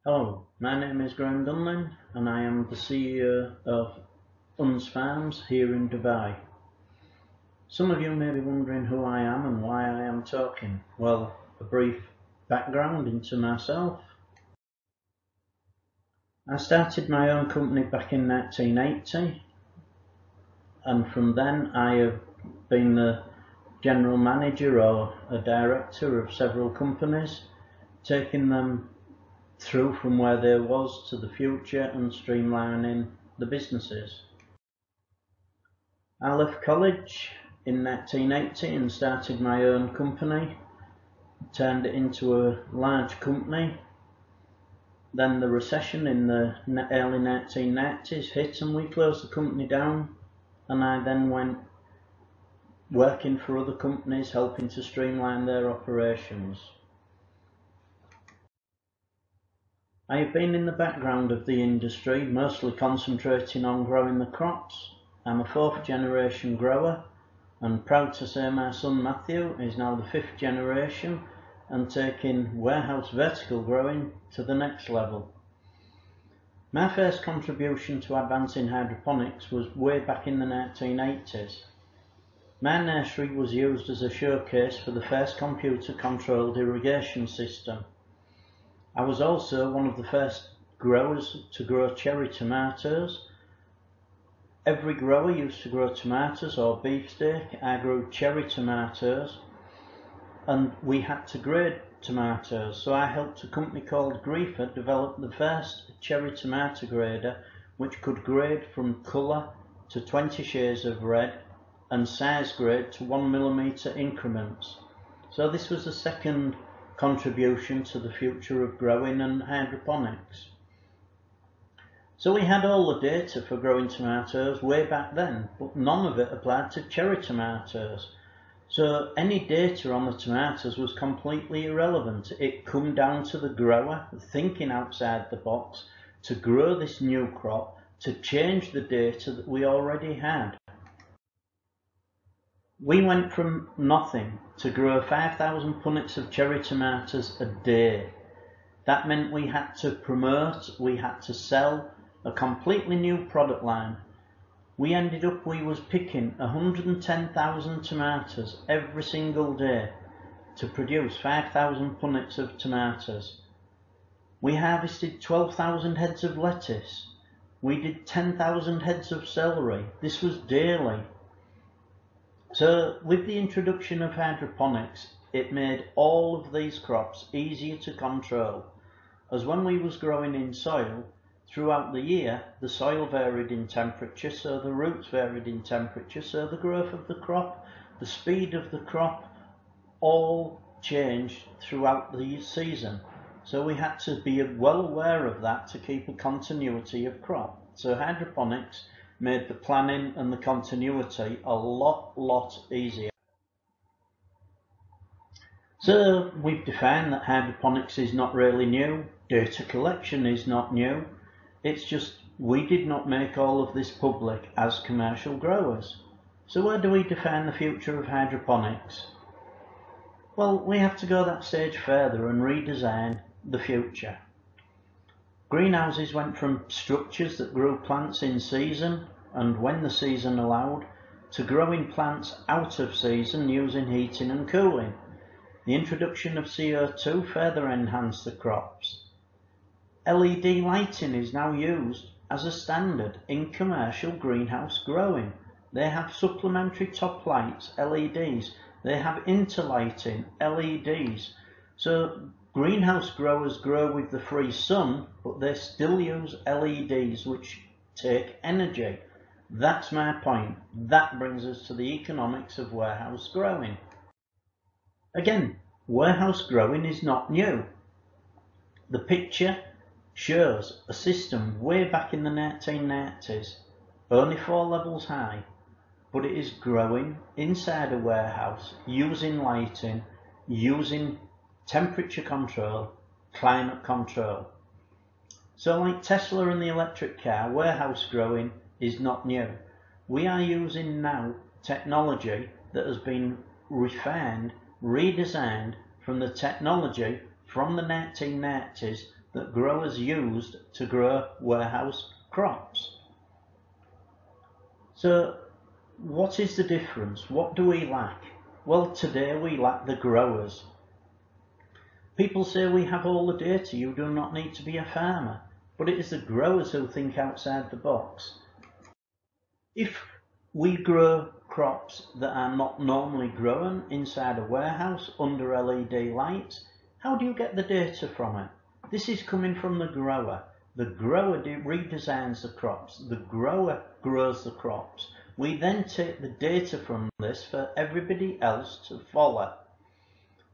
Hello, my name is Graham Dunlin and I am the CEO of Uns Farms here in Dubai. Some of you may be wondering who I am and why I am talking. Well, a brief background into myself. I started my own company back in 1980 and from then I have been the general manager or a director of several companies, taking them through from where they was to the future and streamlining the businesses. I left college in 1980 and started my own company, turned it into a large company. Then the recession in the early 1990s hit and we closed the company down, and I then went working for other companies, helping to streamline their operations. I have been in the background of the industry, mostly concentrating on growing the crops. I'm a 4th generation grower and proud to say my son Matthew is now the 5th generation and taking warehouse vertical growing to the next level. My first contribution to advancing hydroponics was way back in the 1980s. My nursery was used as a showcase for the first computer controlled irrigation system. I was also one of the first growers to grow cherry tomatoes. Every grower used to grow tomatoes or beefsteak. I grew cherry tomatoes and we had to grade tomatoes, so I helped a company called Griefer develop the first cherry tomato grader which could grade from colour to 20 shades of red and size grade to 1mm increments. So this was the second contribution to the future of growing and hydroponics. So we had all the data for growing tomatoes way back then, but none of it applied to cherry tomatoes. So any data on the tomatoes was completely irrelevant. It come down to the grower thinking outside the box to grow this new crop, to change the data that we already had. We went from nothing to grow 5,000 punnets of cherry tomatoes a day. That meant we had to promote, we had to sell a completely new product line. We ended up, we was picking 110,000 tomatoes every single day to produce 5,000 punnets of tomatoes. We harvested 12,000 heads of lettuce. We did 10,000 heads of celery. This was daily. So with the introduction of hydroponics, it made all of these crops easier to control, as when we was growing in soil, throughout the year the soil varied in temperature, so the roots varied in temperature, so the growth of the crop, the speed of the crop, all changed throughout the season. So we had to be well aware of that to keep a continuity of crop. So hydroponics made the planning and the continuity a lot easier. So we've defined that hydroponics is not really new, data collection is not new, it's just we did not make all of this public as commercial growers. So where do we define the future of hydroponics? Well, we have to go that stage further and redesign the future. Greenhouses went from structures that grew plants in season and when the season allowed, to growing plants out of season using heating and cooling. The introduction of CO2 further enhanced the crops. LED lighting is now used as a standard in commercial greenhouse growing. They have supplementary top lights, LEDs. They have interlighting, LEDs. So greenhouse growers grow with the free sun, but they still use LEDs which take energy. That's my point. That brings us to the economics of warehouse growing. Again, warehouse growing is not new. The picture shows a system way back in the 1990s, only 4 levels high, but it is growing inside a warehouse, using lighting, using temperature control, climate control. So like Tesla and the electric car, warehouse growing is not new. We are using now technology that has been refined, redesigned from the technology from the 1990s that growers used to grow warehouse crops. So what is the difference? What do we lack? Well, today we lack the growers. People say we have all the data, you do not need to be a farmer, but it is the growers who think outside the box. If we grow crops that are not normally grown inside a warehouse under LED lights, how do you get the data from it? This is coming from the grower. The grower redesigns the crops. The grower grows the crops. We then take the data from this for everybody else to follow.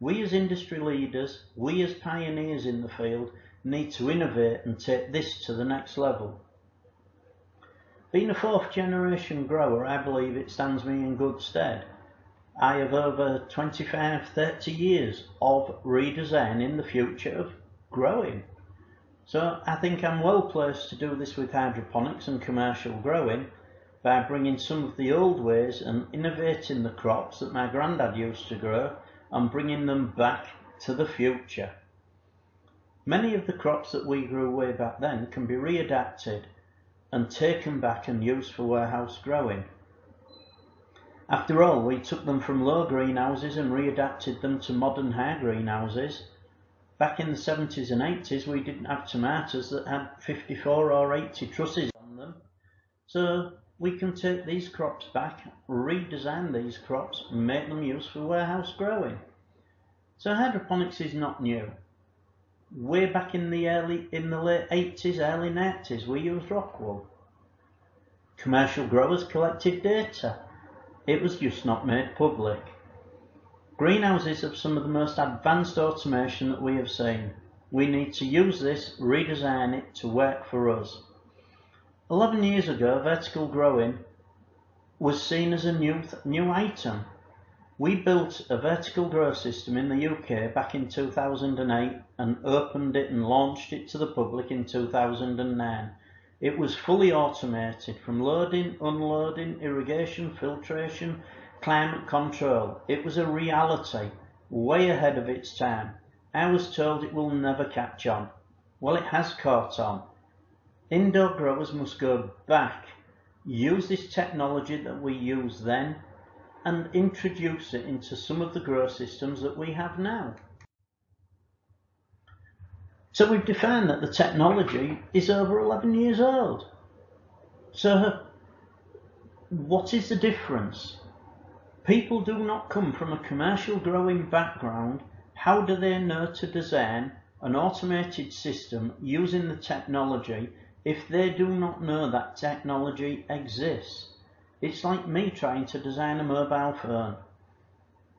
We as industry leaders, we as pioneers in the field, need to innovate and take this to the next level. Being a fourth generation grower, I believe it stands me in good stead. I have over 25-30 years of redesigning the future of growing. So I think I'm well placed to do this with hydroponics and commercial growing by bringing some of the old ways and innovating the crops that my granddad used to grow and bringing them back to the future. Many of the crops that we grew way back then can be readapted and taken back and used for warehouse growing. After all, we took them from low greenhouses and readapted them to modern high greenhouses. Back in the 70s and 80s, we didn't have tomatoes that had 54 or 80 trusses on them. So we can take these crops back, redesign these crops, and make them used for warehouse growing. So hydroponics is not new. Way back in the late 80s, early 90s, we used rock wool. Commercial growers collected data. It was just not made public. Greenhouses have some of the most advanced automation that we have seen. We need to use this, redesign it to work for us. 11 years ago, vertical growing was seen as a new item. We built a vertical grow system in the UK back in 2008 and opened it and launched it to the public in 2009. It was fully automated from loading, unloading, irrigation, filtration, climate control. It was a reality, way ahead of its time. I was told it will never catch on. Well, it has caught on. Indoor growers must go back, use this technology that we used then, and introduce it into some of the grow systems that we have now. So we've defined that the technology is over 11 years old. So what is the difference? People do not come from a commercial growing background. How do they know to design an automated system using the technology if they do not know that technology exists? It's like me trying to design a mobile phone.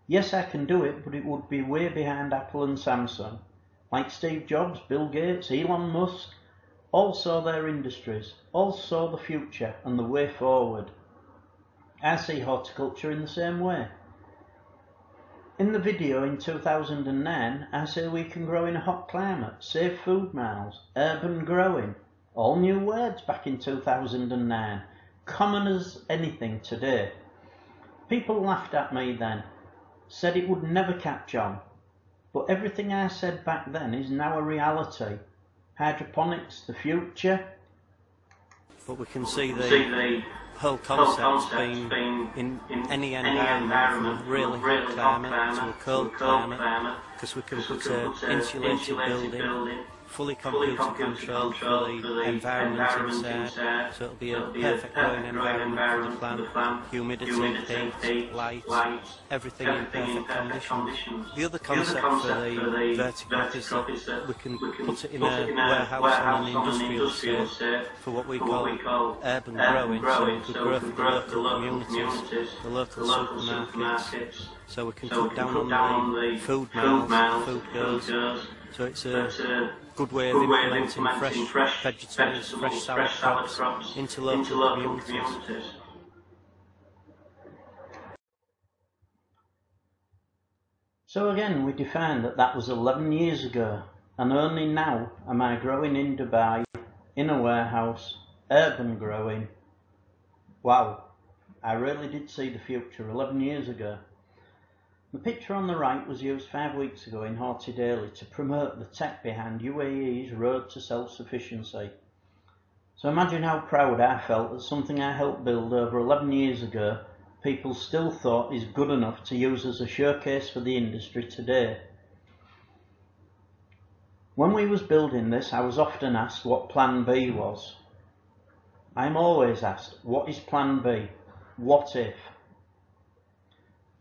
Yes, I can do it, but it would be way behind Apple and Samsung. Like Steve Jobs, Bill Gates, Elon Musk, all saw their industries, all saw the future and the way forward. I see horticulture in the same way. In the video in 2009, I say we can grow in a hot climate, save food miles, urban growing, all new words back in 2009, common as anything today. People laughed at me then, said it would never catch on, but everything I said back then is now a reality. Hydroponics, the future. But we can see the whole concept being in any environment, from a really hot climate to a cold climate, because we can put an insulated building, fully computer controlled for the environment inside, so it'll be a perfect growing environment for the plant, humidity, heat, light, everything in perfect conditions. The other concept for the vertical is that we can put it in a warehouse and an industrial scale for what we call urban growing, so we could grow for the local communities, the local supermarkets, so we can cut down on the food miles, food goes. So it's a good way of implementing fresh vegetables, fresh salad crops into local communities. So again, we defined that that was 11 years ago, and only now am I growing in Dubai, in a warehouse, urban growing. Wow, I really did see the future 11 years ago. The picture on the right was used 5 weeks ago in Horty Daily to promote the tech behind UAE's road to self-sufficiency. So imagine how proud I felt that something I helped build over 11 years ago, people still thought is good enough to use as a showcase for the industry today. When we was building this, I was often asked what Plan B was. I'm always asked, what is Plan B? What if?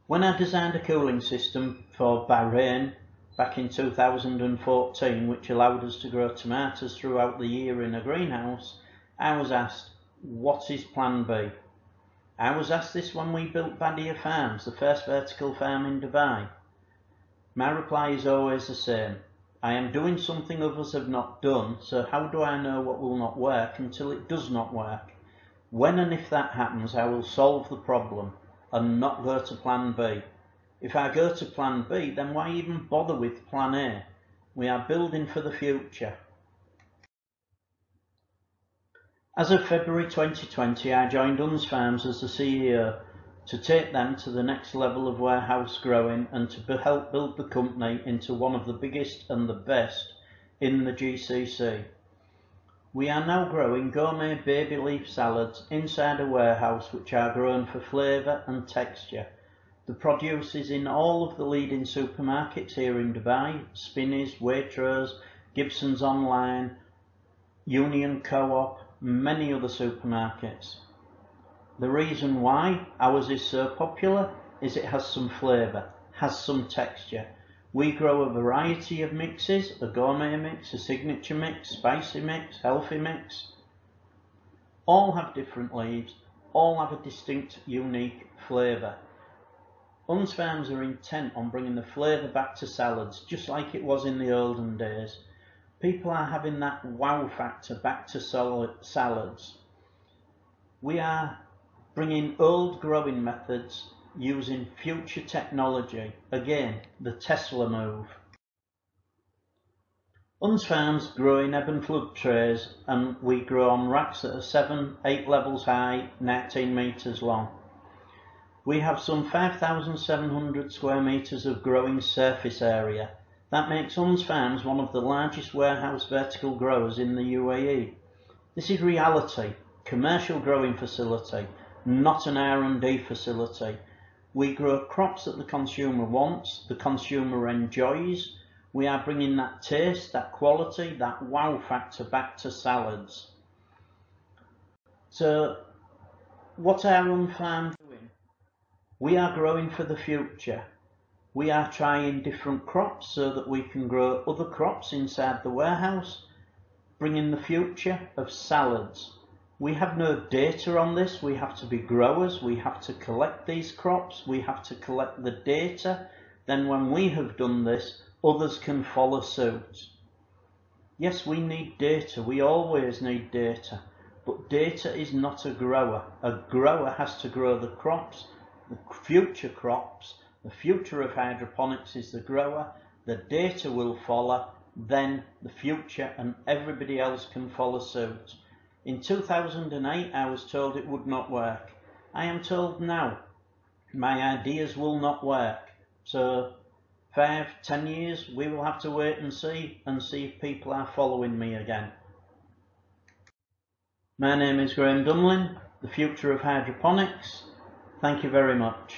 When I designed a cooling system for Bahrain back in 2014, which allowed us to grow tomatoes throughout the year in a greenhouse, I was asked, what is Plan B? I was asked this when we built Badia Farms, the first vertical farm in Dubai. My reply is always the same. I am doing something others have not done, so how do I know what will not work until it does not work? When and if that happens, I will solve the problem and not go to Plan B. If I go to Plan B, then why even bother with Plan A? We are building for the future. As of February 2020, I joined Unz Farms as the CEO to take them to the next level of warehouse growing and to help build the company into one of the biggest and the best in the GCC. We are now growing gourmet baby leaf salads inside a warehouse which are grown for flavour and texture. The produce is in all of the leading supermarkets here in Dubai: Spinneys, Waitrose, Gibson's Online, Union Co-op, many other supermarkets. The reason why ours is so popular is it has some flavour, has some texture. We grow a variety of mixes: a gourmet mix, a signature mix, spicy mix, healthy mix. All have different leaves, all have a distinct, unique flavour. Unz Farms are intent on bringing the flavour back to salads, just like it was in the olden days. People are having that wow factor back to salads. We are bringing old growing methods using future technology. Again, the Tesla move. Unz Farms grow in ebb and flood trays, and we grow on racks that are 7-8 levels high, 19 metres long. We have some 5,700 square metres of growing surface area. That makes Unz Farms one of the largest warehouse vertical growers in the UAE. This is reality, commercial growing facility, not an R&D facility. We grow crops that the consumer wants, the consumer enjoys. We are bringing that taste, that quality, that wow factor back to salads. So, what are Unz Farms doing? We are growing for the future. We are trying different crops so that we can grow other crops inside the warehouse, bringing the future of salads. We have no data on this. We have to be growers. We have to collect these crops. We have to collect the data. Then when we have done this, others can follow suit. Yes, we need data. We always need data. But data is not a grower. A grower has to grow the crops, the future crops. The future of hydroponics is the grower. The data will follow. Then the future and everybody else can follow suit. In 2008, I was told it would not work. I am told now my ideas will not work. So 5-10 years, we will have to wait and see if people are following me again. My name is Graham Dunlin, the future of hydroponics. Thank you very much.